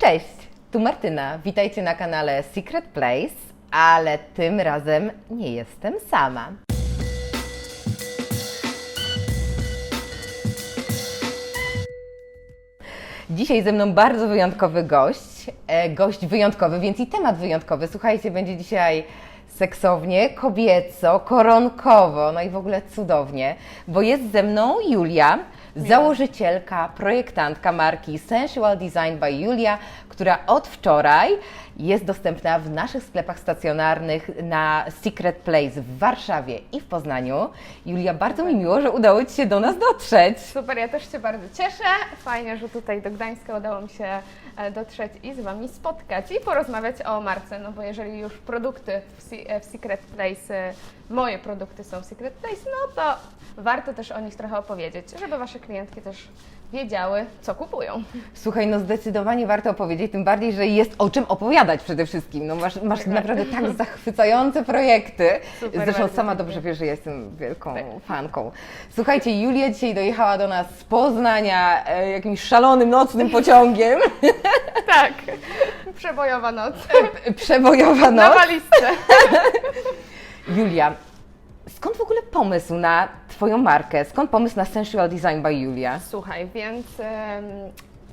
Cześć, tu Martyna. Witajcie na kanale Secret Place, ale tym razem nie jestem sama. Dzisiaj ze mną bardzo wyjątkowy gość. Gość wyjątkowy, więc i temat wyjątkowy. Słuchajcie, będzie dzisiaj seksownie, kobieco, koronkowo, no i w ogóle cudownie, bo jest ze mną Julia, założycielka, projektantka marki Sensual Design by Julia, która od wczoraj jest dostępna w naszych sklepach stacjonarnych na Secret Place w Warszawie i w Poznaniu. Julia, bardzo mi miło, że udało Ci się do nas dotrzeć. Super, ja też się bardzo cieszę. Fajnie, że tutaj do Gdańska udało mi się dotrzeć i z Wami spotkać i porozmawiać o marce, no bo jeżeli już produkty w Secret Place, moje produkty są w Secret Place, no to warto też o nich trochę opowiedzieć, żeby Wasze klientki też wiedziały, co kupują. Słuchaj, no zdecydowanie warto opowiedzieć, tym bardziej, że jest o czym opowiadać przede wszystkim. No masz naprawdę tak zachwycające projekty. Super, Zresztą bardzo sama dziękuję. dobrze wiesz, że jestem wielką fanką. Słuchajcie, Julia dzisiaj dojechała do nas z Poznania jakimś szalonym nocnym pociągiem. Tak, przebojowa noc. Przebojowa Na noc. walizce. Julia, skąd w ogóle pomysł na Twoją markę? Skąd pomysł na Sensual Design by Julia? Słuchaj, więc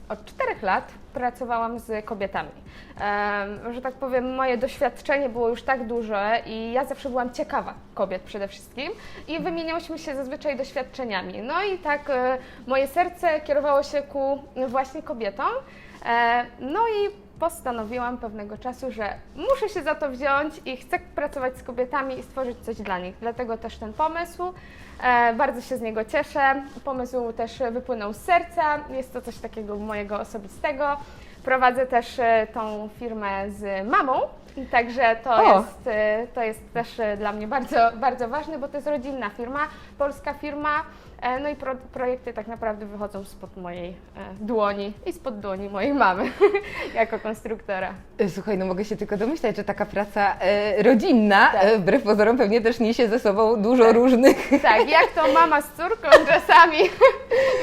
od 4 lat pracowałam z kobietami. Że tak powiem, moje doświadczenie było już tak duże i ja zawsze byłam ciekawa kobiet przede wszystkim i wymieniałyśmy się zazwyczaj doświadczeniami. No i tak moje serce kierowało się ku właśnie kobietom. No i postanowiłam pewnego czasu, że muszę się za to wziąć i chcę pracować z kobietami i stworzyć coś dla nich. Dlatego też ten pomysł. Bardzo się z niego cieszę. Pomysł też wypłynął z serca. Jest to coś takiego mojego osobistego. Prowadzę też tą firmę z mamą. Także to jest też dla mnie bardzo, bardzo ważne, bo to jest rodzinna firma, polska firma. No i projekty tak naprawdę wychodzą spod mojej dłoni i spod dłoni mojej mamy jako konstruktora. Słuchaj, no mogę się tylko domyślać, że taka praca rodzinna, Tak. wbrew pozorom pewnie też niesie ze sobą dużo różnych... Tak, jak to mama z córką czasami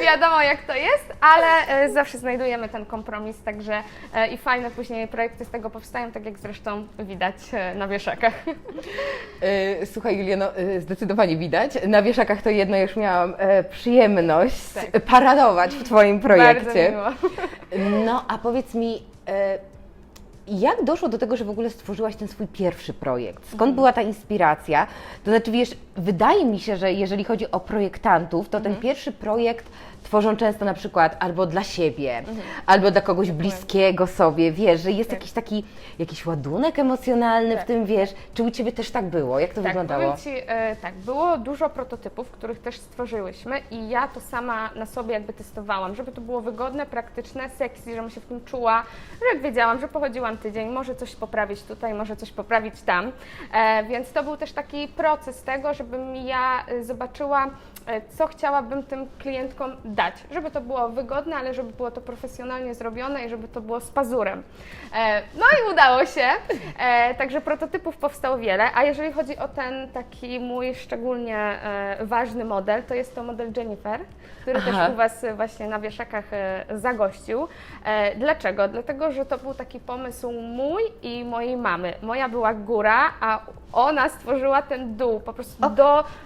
wiadomo jak to jest, ale zawsze znajdujemy ten kompromis, także i fajne później projekty z tego powstają, tak jak zresztą widać na wieszakach. Słuchaj, Julia, no zdecydowanie widać. Na wieszakach to jedno już miałam przyjemność Tak. paradować w Twoim projekcie. Bardzo miło. No, a powiedz mi, jak doszło do tego, że w ogóle stworzyłaś ten swój pierwszy projekt? Skąd była ta inspiracja? To znaczy, wiesz, wydaje mi się, że jeżeli chodzi o projektantów, to ten pierwszy projekt tworzą często na przykład albo dla siebie, albo dla kogoś bliskiego sobie, wiesz, że jest jakiś ładunek emocjonalny w tym, wiesz. Czy u Ciebie też tak było? Jak to wyglądało? Powiem Ci, tak, było dużo prototypów, których też stworzyłyśmy i ja to sama na sobie jakby testowałam, żeby to było wygodne, praktyczne, sexy, żebym się w tym czuła, że jak wiedziałam, że pochodziłam tydzień, może coś poprawić tutaj, może coś poprawić tam, więc to był też taki proces tego, żebym ja zobaczyła, co chciałabym tym klientkom dać, żeby to było wygodne, ale żeby było to profesjonalnie zrobione i żeby to było z pazurem. No i udało się, także prototypów powstało wiele, a jeżeli chodzi o ten taki mój szczególnie ważny model, to jest to model Jennifer, który też u Was właśnie na wieszakach zagościł. Dlaczego? Dlatego, że to był taki pomysł mój i mojej mamy. Moja była góra, a ona stworzyła ten dół, po prostu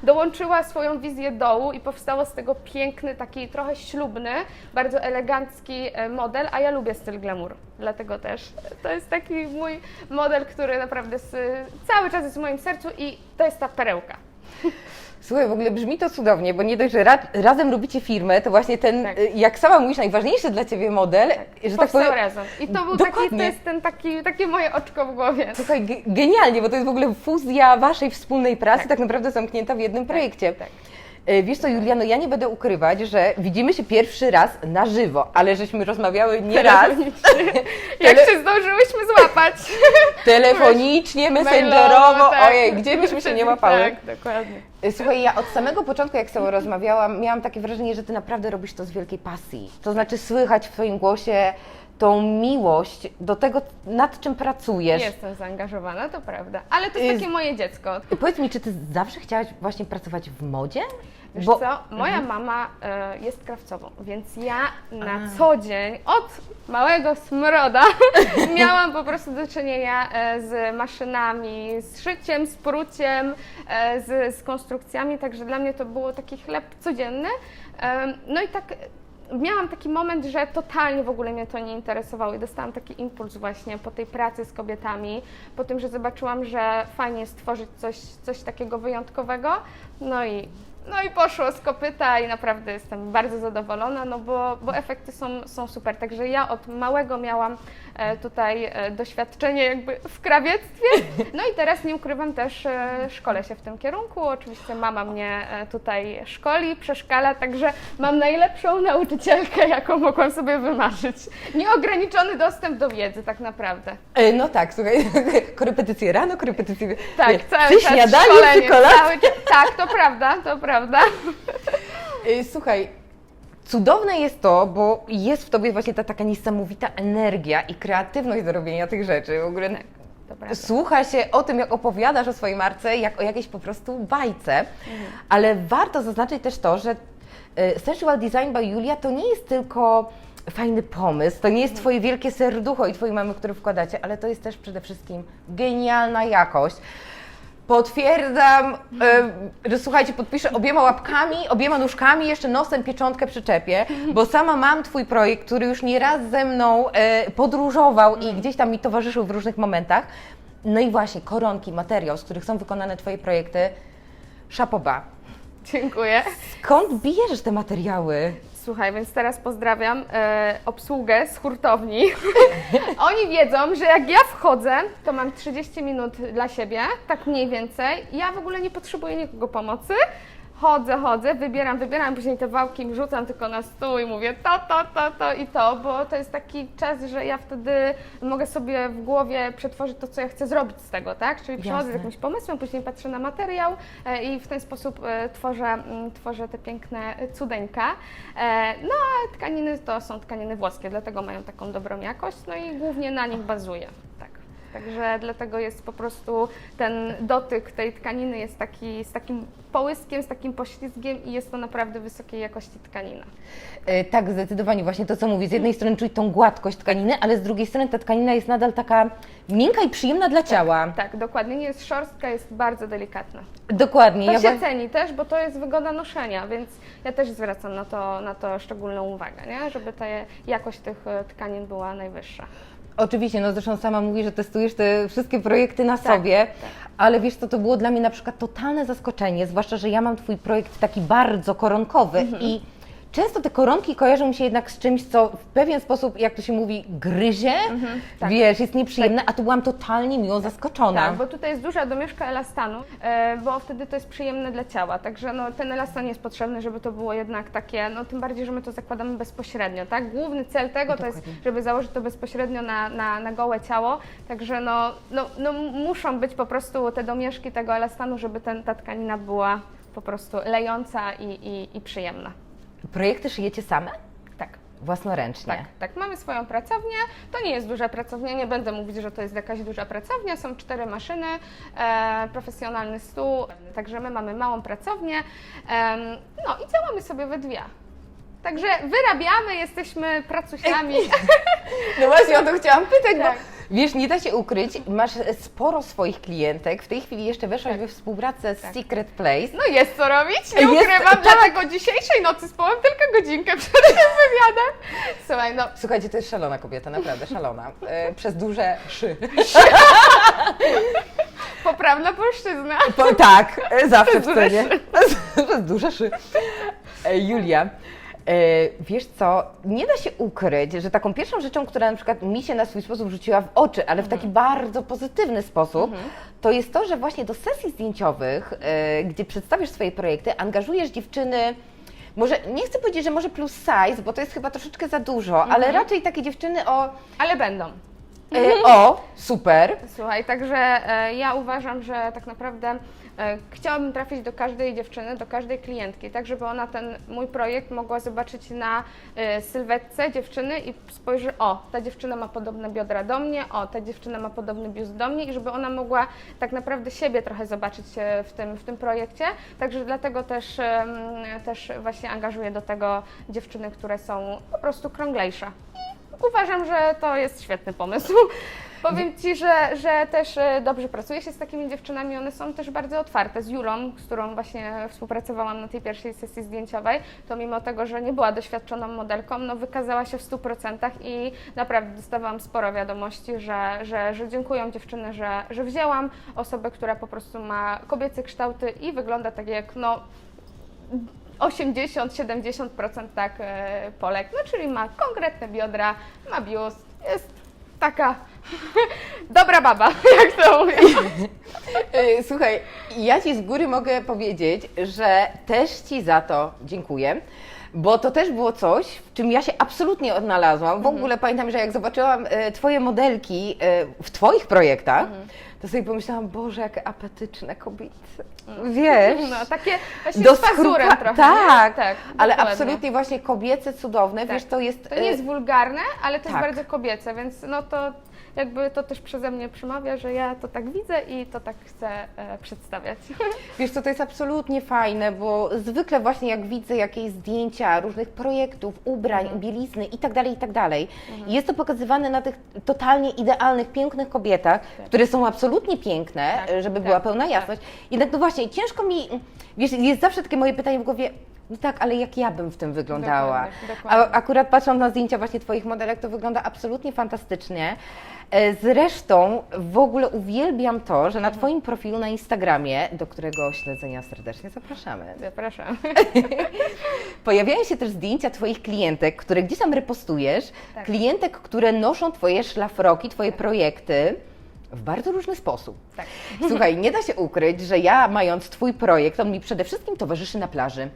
dołączyła swoją wizję dołu i powstało z tego piękny, taki trochę ślubny, bardzo elegancki model, a ja lubię styl glamour, dlatego też to jest taki mój model, który naprawdę cały czas jest w moim sercu i to jest ta perełka. Słuchaj, w ogóle brzmi to cudownie, bo nie dość, że razem robicie firmę, to właśnie ten, Tak. jak sama mówisz, najważniejszy dla Ciebie model, że tak Powstał powiem... razem. I to był Dokładnie. to jest ten takie moje oczko w głowie. Słuchaj, genialnie, bo to jest w ogóle fuzja Waszej wspólnej pracy, tak naprawdę zamknięta w jednym projekcie. tak. Wiesz co, Juliano, ja nie będę ukrywać, że widzimy się pierwszy raz na żywo, ale żeśmy rozmawiały nie raz, Jak się zdążyłyśmy złapać. telefonicznie, messengerowo, tak. ojej, gdzie byśmy się nie łapały. Tak, dokładnie. Słuchaj, ja od samego początku, jak z Tobą rozmawiałam, miałam takie wrażenie, że Ty naprawdę robisz to z wielkiej pasji. To znaczy słychać w Twoim głosie tą miłość do tego, nad czym pracujesz. Jestem zaangażowana, to prawda. Ale to jest takie moje dziecko. Powiedz mi, czy ty zawsze chciałaś właśnie pracować w modzie? Wiesz co, moja mama jest krawcową, więc ja na co dzień od małego smroda miałam po prostu do czynienia z maszynami, z szyciem, z pruciem, z konstrukcjami, także dla mnie to było taki chleb codzienny. No i tak miałam taki moment, że totalnie w ogóle mnie to nie interesowało i dostałam taki impuls właśnie po tej pracy z kobietami, po tym, że zobaczyłam, że fajnie jest stworzyć coś takiego wyjątkowego, no i poszło z kopyta i naprawdę jestem bardzo zadowolona, no bo efekty są super. Także ja od małego miałam tutaj doświadczenie jakby w krawiectwie. No i teraz nie ukrywam też, szkolę się w tym kierunku. Oczywiście mama mnie tutaj szkoli, przeszkala, także mam najlepszą nauczycielkę, jaką mogłam sobie wymarzyć. Nieograniczony dostęp do wiedzy tak naprawdę. No tak, słuchaj, korepetycje rano, korepetycje Tak, cały przy czas śniadaniu, szkolenie, przy kolacji. tak, to prawda, to prawda. Słuchaj, cudowne jest to, bo jest w tobie właśnie ta taka niesamowita energia i kreatywność do robienia tych rzeczy. W ogóle To prawda. słucha się o tym, jak opowiadasz o swojej marce, jak o jakiejś po prostu bajce, ale warto zaznaczyć też to, że Sensual Design by Julia to nie jest tylko fajny pomysł, to nie jest twoje wielkie serducho i twojej mamy, które wkładacie, ale to jest też przede wszystkim genialna jakość. Potwierdzam, że słuchajcie, podpiszę obiema łapkami, obiema nóżkami, jeszcze nosem pieczątkę przyczepię, bo sama mam twój projekt, który już nieraz ze mną podróżował i gdzieś tam mi towarzyszył w różnych momentach. No i właśnie koronki, materiał, z których są wykonane twoje projekty, szapoba. Dziękuję. Skąd bierzesz te materiały? Słuchaj, więc teraz pozdrawiam obsługę z hurtowni. Oni wiedzą, że jak ja wchodzę, to mam 30 minut dla siebie, tak mniej więcej. Ja w ogóle nie potrzebuję nikogo pomocy. Chodzę, wybieram, później te wałki im rzucam tylko na stół i mówię to i to, bo to jest taki czas, że ja wtedy mogę sobie w głowie przetworzyć to, co ja chcę zrobić z tego, tak? Czyli przychodzę z Jasne. jakimś pomysłem, później patrzę na materiał i w ten sposób tworzę te piękne cudeńka. No a tkaniny to są tkaniny włoskie, dlatego mają taką dobrą jakość, no i głównie na nich bazuję. Tak. Także dlatego jest po prostu ten dotyk tej tkaniny jest taki z takim połyskiem, z takim poślizgiem i jest to naprawdę wysokiej jakości tkanina. Tak, zdecydowanie właśnie to, co mówię. Z jednej strony czuć tą gładkość tkaniny, ale z drugiej strony ta tkanina jest nadal taka miękka i przyjemna dla ciała. Tak, dokładnie. Nie jest szorstka, jest bardzo delikatna. Dokładnie. To Ja się ceni też, bo to jest wygoda noszenia, więc ja też zwracam na to szczególną uwagę, nie? Żeby ta jakość tych tkanin była najwyższa. Oczywiście, no zresztą sama mówi, że testujesz te wszystkie projekty na sobie, ale wiesz co, to było dla mnie na przykład totalne zaskoczenie, zwłaszcza, że ja mam Twój projekt taki bardzo koronkowy i często te koronki kojarzą mi się jednak z czymś, co w pewien sposób, jak to się mówi, gryzie, tak. wiesz, jest nieprzyjemne, a tu byłam totalnie miło zaskoczona. Tak, bo tutaj jest duża domieszka elastanu, bo wtedy to jest przyjemne dla ciała, także no, ten elastan jest potrzebny, żeby to było jednak takie, no tym bardziej, że my to zakładamy bezpośrednio, tak? Główny cel tego to jest, żeby założyć to bezpośrednio na gołe ciało, także no muszą być po prostu te domieszki tego elastanu, żeby ta tkanina była po prostu lejąca i przyjemna. Projekty szyjecie same? Tak. Własnoręcznie? Tak, mamy swoją pracownię. To nie jest duża pracownia, nie będę mówić, że to jest jakaś duża pracownia. Są 4 maszyny, profesjonalny stół, także my mamy małą pracownię. No i działamy sobie we dwie. Także wyrabiamy, jesteśmy pracusiami. No właśnie o to chciałam pytać, Tak. bo wiesz, nie da się ukryć, masz sporo swoich klientek, w tej chwili jeszcze weszłaś we współpracę z Secret Place. No jest co robić, nie Jest, ukrywam, tak. dlatego dzisiejszej nocy spałam tylko godzinkę przed tym wywiadem. Słuchaj, no Słuchajcie, to jest szalona kobieta, naprawdę szalona, przez duże szy. poprawna polszczyzna. Tak, zawsze w duże cenie. Przez duże szy. Julia, wiesz co, nie da się ukryć, że taką pierwszą rzeczą, która na przykład mi się na swój sposób rzuciła w oczy, ale w taki bardzo pozytywny sposób, to jest to, że właśnie do sesji zdjęciowych, gdzie przedstawisz swoje projekty, angażujesz dziewczyny, może nie chcę powiedzieć, że może plus size, bo to jest chyba troszeczkę za dużo, ale raczej takie dziewczyny o... Ale będą. O, super. Słuchaj, także ja uważam, że tak naprawdę chciałabym trafić do każdej dziewczyny, do każdej klientki, tak żeby ona ten mój projekt mogła zobaczyć na sylwetce dziewczyny i spojrzy, o, ta dziewczyna ma podobne biodra do mnie, o, ta dziewczyna ma podobny biust do mnie i żeby ona mogła tak naprawdę siebie trochę zobaczyć w tym projekcie, także dlatego też właśnie angażuję do tego dziewczyny, które są po prostu krąglejsze. Uważam, że to jest świetny pomysł. Powiem Ci, że też dobrze pracuje się z takimi dziewczynami, one są też bardzo otwarte. Z Julą, z którą właśnie współpracowałam na tej pierwszej sesji zdjęciowej, to mimo tego, że nie była doświadczoną modelką, no wykazała się w 100% i naprawdę dostawałam sporo wiadomości, że dziękują dziewczyny, że wzięłam osobę, która po prostu ma kobiece kształty i wygląda tak jak 80-70% tak Polek, no czyli ma konkretne biodra, ma biust, jest taka dobra baba, jak to mówię. Słuchaj, ja Ci z góry mogę powiedzieć, że też Ci za to dziękuję, bo to też było coś, w czym ja się absolutnie odnalazłam. W ogóle pamiętam, że jak zobaczyłam Twoje modelki w Twoich projektach, to sobie pomyślałam, Boże, jakie apetyczne kobiety. Wiesz? No, takie właśnie z pazurem trochę. Tak, tak, ale dokładnie. absolutnie właśnie kobiece, cudowne, Tak. wiesz, to jest... To nie jest wulgarne, ale to tak. jest bardzo kobiece, więc no to jakby to też przeze mnie przemawia, że ja to tak widzę i to tak chcę przedstawiać. Wiesz co, to jest absolutnie fajne, bo zwykle właśnie jak widzę jakieś zdjęcia różnych projektów, ubrań, bielizny i tak dalej, jest to pokazywane na tych totalnie idealnych, pięknych kobietach, które są absolutnie piękne, Tak, żeby tak, była pełna jasność. Jednak no właśnie, ciężko mi, wiesz, jest zawsze takie moje pytanie w głowie, no tak, ale jak ja bym w tym wyglądała? Dokładnie. A akurat patrząc na zdjęcia właśnie Twoich modelek, to wygląda absolutnie fantastycznie. Zresztą w ogóle uwielbiam to, że na Twoim profilu na Instagramie, do którego śledzenia serdecznie zapraszamy, Zapraszam. pojawiają się też zdjęcia Twoich klientek, które gdzieś tam repostujesz, Tak. klientek, które noszą Twoje szlafroki, Twoje projekty w bardzo różny sposób. Tak. Słuchaj, nie da się ukryć, że ja mając Twój projekt, on mi przede wszystkim towarzyszy na plaży.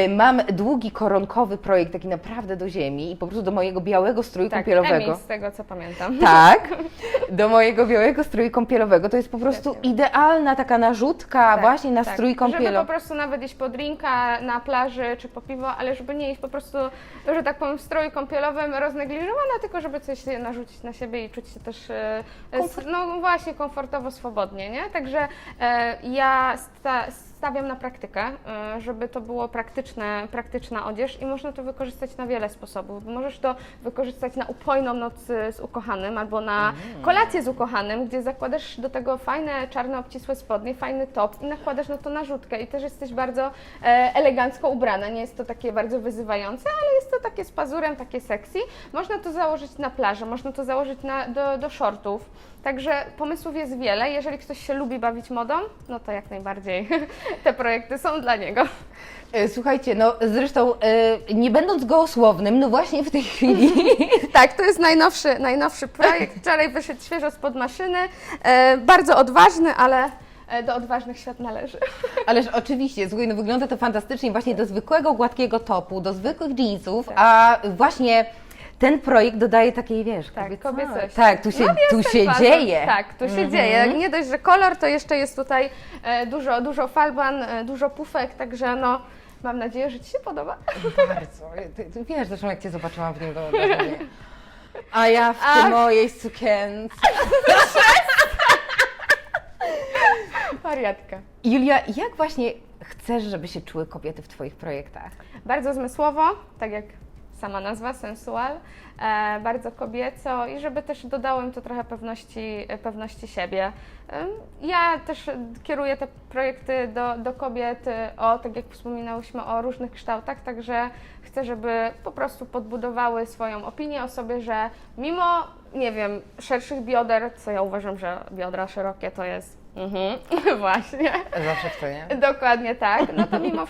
Mam długi, koronkowy projekt, taki naprawdę do ziemi i po prostu do mojego białego stróju Tak, kąpielowego. Emi, z tego co pamiętam. Tak, do mojego białego stróju kąpielowego. To jest po prostu Świetnie. idealna taka narzutka właśnie na strój Żeby kąpielowy. po prostu nawet iść po drinka na plaży czy po piwo, ale żeby nie iść po prostu, że tak powiem, w stroju kąpielowym roznegliżowana, tylko żeby coś narzucić na siebie i czuć się też no właśnie komfortowo, swobodnie, nie? Także ja stawiam na praktykę, żeby to było praktyczna odzież i można to wykorzystać na wiele sposobów. Możesz to wykorzystać na upojną noc z ukochanym albo na kolację z ukochanym, gdzie zakładasz do tego fajne, czarne, obcisłe spodnie, fajny top i nakładasz na to narzutkę i też jesteś bardzo elegancko ubrana. Nie jest to takie bardzo wyzywające, ale jest to takie z pazurem, takie sexy. Można to założyć na plażę, można to założyć do shortów. Także pomysłów jest wiele. Jeżeli ktoś się lubi bawić modą, no to jak najbardziej te projekty są dla niego. Słuchajcie, no zresztą nie będąc gołosłownym, no właśnie w tej chwili Tak, to jest najnowszy projekt. Wczoraj wyszedł świeżo spod maszyny. Bardzo odważny, ale do odważnych świat należy. ależ oczywiście, słuchaj, no wygląda to fantastycznie właśnie do zwykłego, gładkiego topu, do zwykłych jeansów, Tak. a właśnie ten projekt dodaje takiej, wiesz, kobiecości. tak, tu się Bardzo- dzieje. Tak, tu się dzieje. Nie dość, że kolor, to jeszcze jest tutaj dużo falban, dużo pufek, także no mam nadzieję, że Ci się podoba. Bardzo. Ty wiesz zresztą, jak Cię zobaczyłam w nim do mnie. A ja w tej mojej sukience. Wariatka. Julia, jak właśnie chcesz, żeby się czuły kobiety w Twoich projektach? Bardzo zmysłowo, tak jak sama nazwa, sensual, bardzo kobieco i żeby też dodało im to trochę pewności siebie. Ja też kieruję te projekty do kobiet, tak jak wspominałyśmy, o różnych kształtach, także chcę, żeby po prostu podbudowały swoją opinię o sobie, że mimo, nie wiem, szerszych bioder, co ja uważam, że biodra szerokie to jest właśnie. Zawsze chcę, nie? Dokładnie tak. No to mimo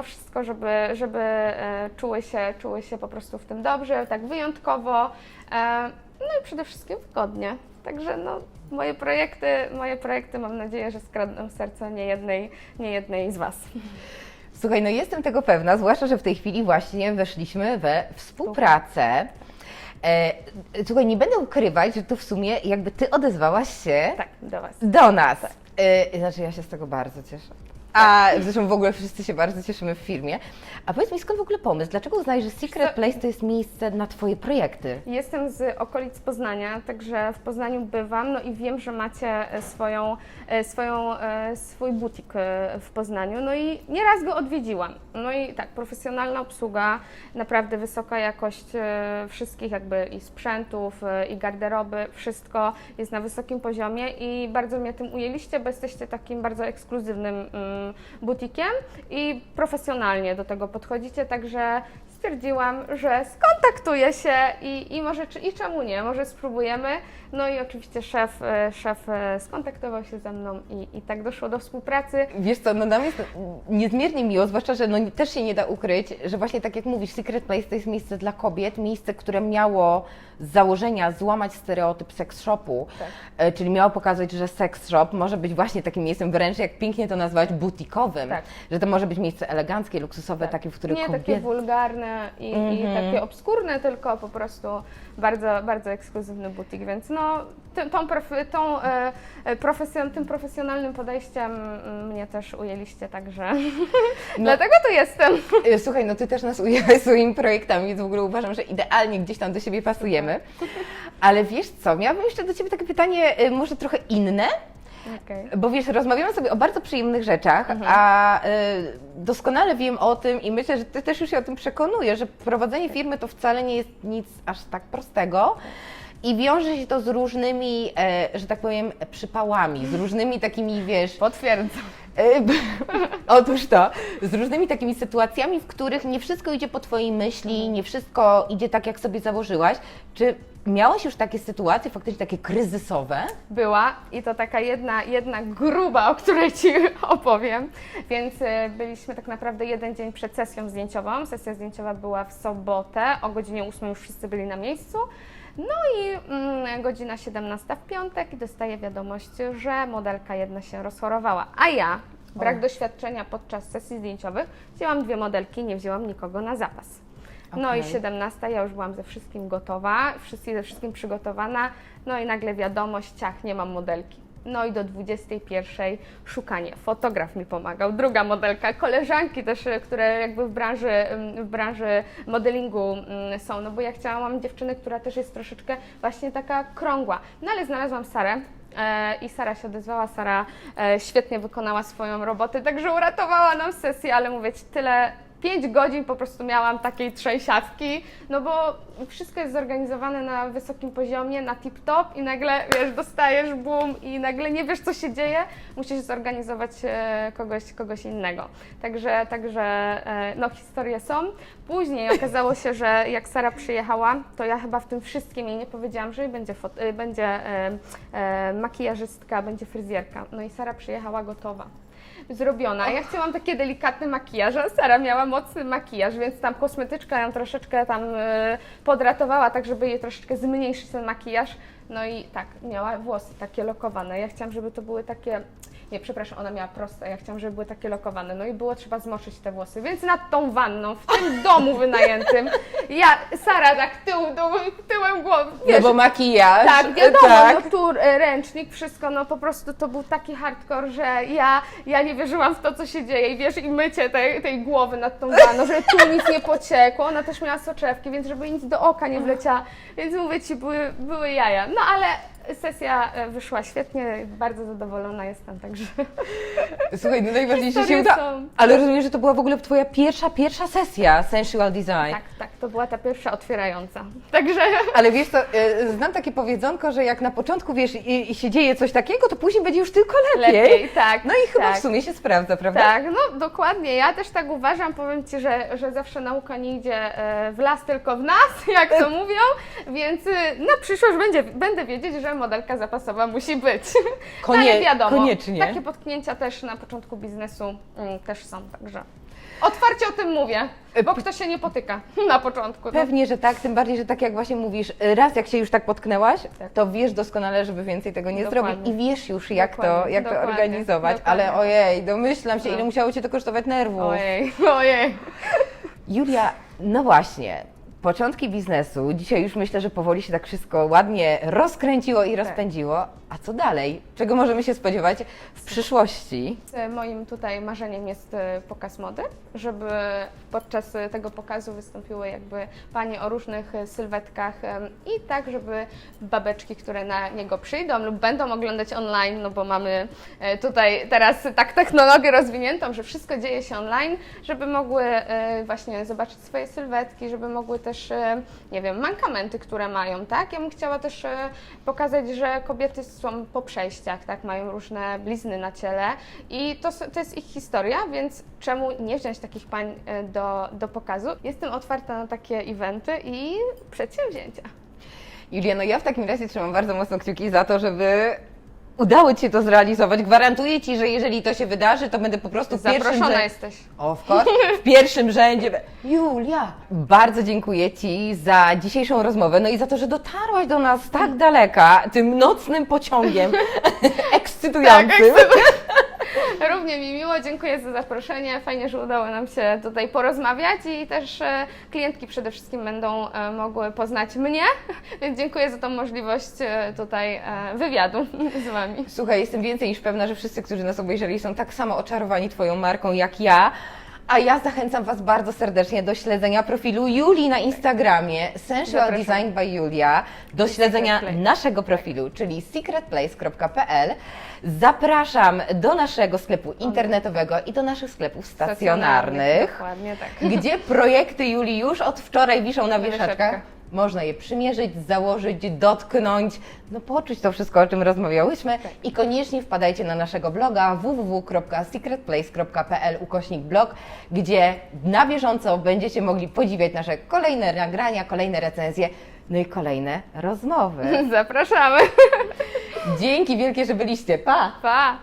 wszystko, żeby czuły się po prostu w tym dobrze, tak wyjątkowo, no i przede wszystkim wygodnie. Także no, moje projekty mam nadzieję, że skradną serce nie jednej z Was. Słuchaj, no jestem tego pewna, zwłaszcza, że w tej chwili właśnie weszliśmy we współpracę. Słuchaj, nie będę ukrywać, że tu w sumie jakby Ty odezwałaś się Tak, do Was. do nas. Znaczy ja się z tego bardzo cieszę. A zresztą w ogóle wszyscy się bardzo cieszymy w firmie. A powiedz mi, skąd w ogóle pomysł? Dlaczego uznajesz, że Secret Place to jest miejsce na Twoje projekty? Jestem z okolic Poznania, także w Poznaniu bywam, no i wiem, że macie swój butik w Poznaniu, no i nieraz go odwiedziłam. No i tak, profesjonalna obsługa, naprawdę wysoka jakość wszystkich jakby i sprzętów, i garderoby, wszystko jest na wysokim poziomie i bardzo mnie tym ujęliście, bo jesteście takim bardzo ekskluzywnym butikiem i profesjonalnie do tego podchodzicie, także stwierdziłam, że skontaktuję się i może, i czemu nie, może spróbujemy. No i oczywiście szef skontaktował się ze mną i tak doszło do współpracy. Wiesz co, no nam jest niezmiernie miło, zwłaszcza, że no też się nie da ukryć, że właśnie tak jak mówisz, Secret Place to jest miejsce dla kobiet, miejsce, które miało z założenia złamać stereotyp sex shopu, Tak. Czyli miało pokazać, że sex shop może być właśnie takim miejscem wręcz, jak pięknie to nazwać, butikowym, Tak. że to może być miejsce eleganckie, luksusowe, takie, w których Nie kobiety... takie wulgarne i takie obskurne, tylko po prostu bardzo, bardzo ekskluzywny butik, więc no tym profesjonalnym podejściem mnie też ujęliście, także dlatego tu jestem. Słuchaj, no Ty też nas ujęłaś swoimi projektami, więc w ogóle uważam, że idealnie gdzieś tam do siebie pasujemy. Ale wiesz co, miałabym jeszcze do Ciebie takie pytanie, może trochę inne, Okay. bo wiesz, rozmawiamy sobie o bardzo przyjemnych rzeczach, a doskonale wiem o tym i myślę, że Ty też już się o tym przekonujesz, że prowadzenie firmy to wcale nie jest nic aż tak prostego. I wiąże się to z różnymi, że tak powiem, przypałami, z różnymi takimi, wiesz... Potwierdzam. Otóż to, z różnymi takimi sytuacjami, w których nie wszystko idzie po Twojej myśli, nie wszystko idzie tak, jak sobie założyłaś. Czy miałaś już takie sytuacje, faktycznie takie kryzysowe? Była i to taka jedna gruba, o której Ci opowiem, więc byliśmy tak naprawdę jeden dzień przed sesją zdjęciową. Sesja zdjęciowa była w sobotę, o godzinie 8 już wszyscy byli na miejscu. No i godzina 17 w piątek i dostaję wiadomość, że modelka jedna się rozchorowała, a ja, brak doświadczenia podczas sesji zdjęciowych, wzięłam 2 modelki, nie wzięłam nikogo na zapas. No i 17, ja już byłam ze wszystkim gotowa, ze wszystkim przygotowana, no i nagle wiadomość, ciach, nie mam modelki. No i do 21 szukanie. Fotograf mi pomagał, druga modelka, koleżanki też, które jakby w branży modelingu są, no bo ja mam dziewczynę, która też jest troszeczkę właśnie taka krągła. No ale znalazłam Sarę. I Sara się odezwała, Sara świetnie wykonała swoją robotę, także uratowała nam sesję, ale mówię Ci, 5 godzin po prostu miałam takiej trzęsiawki, no bo wszystko jest zorganizowane na wysokim poziomie, na tip-top i nagle, wiesz, dostajesz boom i nagle nie wiesz, co się dzieje, musisz zorganizować kogoś innego. Także no historie są. Później okazało się, że jak Sara przyjechała, to ja chyba w tym wszystkim jej nie powiedziałam, że będzie makijażystka, będzie fryzjerka. No i Sara przyjechała gotowa. Zrobiona. Ja chciałam takie delikatne makijaże, a Sara miała mocny makijaż, więc tam kosmetyczka ją troszeczkę tam podratowała, tak żeby jej troszeczkę zmniejszyć ten makijaż. No i tak, miała włosy takie lokowane. Ja chciałam, żeby to były takie... Nie, przepraszam, ona miała proste, ja chciałam, żeby były takie lokowane. No i było trzeba zmoczyć te włosy, więc nad tą wanną, w tym domu wynajętym, Sara tak tyłem głowy, wiesz, No bo makijaż. tak, wiadomo, tak. no tu ręcznik, wszystko, no po prostu to był taki hardcore, że ja nie wierzyłam w to, co się dzieje i wiesz, i mycie tej głowy nad tą wanną, żeby tu nic nie pociekło, ona też miała soczewki, więc żeby nic do oka nie wleciała, więc mówię Ci, były jaja, no ale sesja wyszła świetnie, bardzo zadowolona jestem, także... Słuchaj, no najważniejsze się Historie uda. są. Ale rozumiem, że to była w ogóle Twoja pierwsza sesja Sensual Design. Tak, to była ta pierwsza otwierająca, także... Ale wiesz co, znam takie powiedzonko, że jak na początku, wiesz, i się dzieje coś takiego, to później będzie już tylko lepiej. tak. No i chyba tak. w sumie się sprawdza, prawda? Tak, no dokładnie, ja też tak uważam, powiem Ci, że zawsze nauka nie idzie w las, tylko w nas, jak to mówią, więc na przyszłość będę wiedzieć, że modelka zapasowa musi być. Ale wiadomo, koniecznie. takie potknięcia też na początku biznesu też są, także otwarcie o tym mówię, bo kto się nie potyka na początku. Pewnie, że tak, tym bardziej, że tak jak właśnie mówisz, raz jak się już tak potknęłaś, to wiesz doskonale, żeby więcej tego nie Dokładnie. zrobić i wiesz już, jak to Dokładnie. organizować, Dokładnie. ale ojej, domyślam się, No. ile musiało Cię to kosztować nerwów. Ojej. Julia, no właśnie, Początki biznesu. Dzisiaj już myślę, że powoli się tak wszystko ładnie rozkręciło i rozpędziło. A co dalej? Czego możemy się spodziewać w przyszłości? Moim tutaj marzeniem jest pokaz mody, żeby podczas tego pokazu wystąpiły jakby panie o różnych sylwetkach i tak, żeby babeczki, które na niego przyjdą lub będą oglądać online, no bo mamy tutaj teraz tak technologię rozwiniętą, że wszystko dzieje się online, żeby mogły właśnie zobaczyć swoje sylwetki, żeby mogły też, nie wiem, mankamenty, które mają, tak? Ja bym chciała też pokazać, że kobiety są po przejściach, tak? Mają różne blizny na ciele i to jest ich historia, więc czemu nie wziąć takich pań do pokazu? Jestem otwarta na takie eventy i przedsięwzięcia. Julia, no ja w takim razie trzymam bardzo mocno kciuki za to, żeby udało Ci się to zrealizować. Gwarantuję Ci, że jeżeli to się wydarzy, to będę po prostu w pierwszym Zaproszona rzędzie. jesteś. Of course, w pierwszym rzędzie. Julia, bardzo dziękuję Ci za dzisiejszą rozmowę, no i za to, że dotarłaś do nas tak daleka, tym nocnym pociągiem ekscytującym. Równie mi miło, dziękuję za zaproszenie. Fajnie, że udało nam się tutaj porozmawiać i też klientki przede wszystkim będą mogły poznać mnie, więc dziękuję za tą możliwość tutaj wywiadu z Wami. Słuchaj, jestem więcej niż pewna, że wszyscy, którzy nas obejrzeli, są tak samo oczarowani Twoją marką jak ja. A ja zachęcam Was bardzo serdecznie do śledzenia profilu Julii na Instagramie Sensual Zapraszam. Design by Julia, do śledzenia Place. naszego profilu, czyli secretplace.pl. Zapraszam do naszego sklepu internetowego i do naszych sklepów stacjonarnych, Dokładnie tak. gdzie projekty Julii już od wczoraj wiszą na wieszaczkach. wieszaczkach. Można je przymierzyć, założyć, dotknąć, no poczuć to wszystko, o czym rozmawiałyśmy. I koniecznie wpadajcie na naszego bloga www.secretplace.pl/blog, gdzie na bieżąco będziecie mogli podziwiać nasze kolejne nagrania, kolejne recenzje, no i kolejne rozmowy. Zapraszamy. Dzięki wielkie, że byliście. Pa! Pa!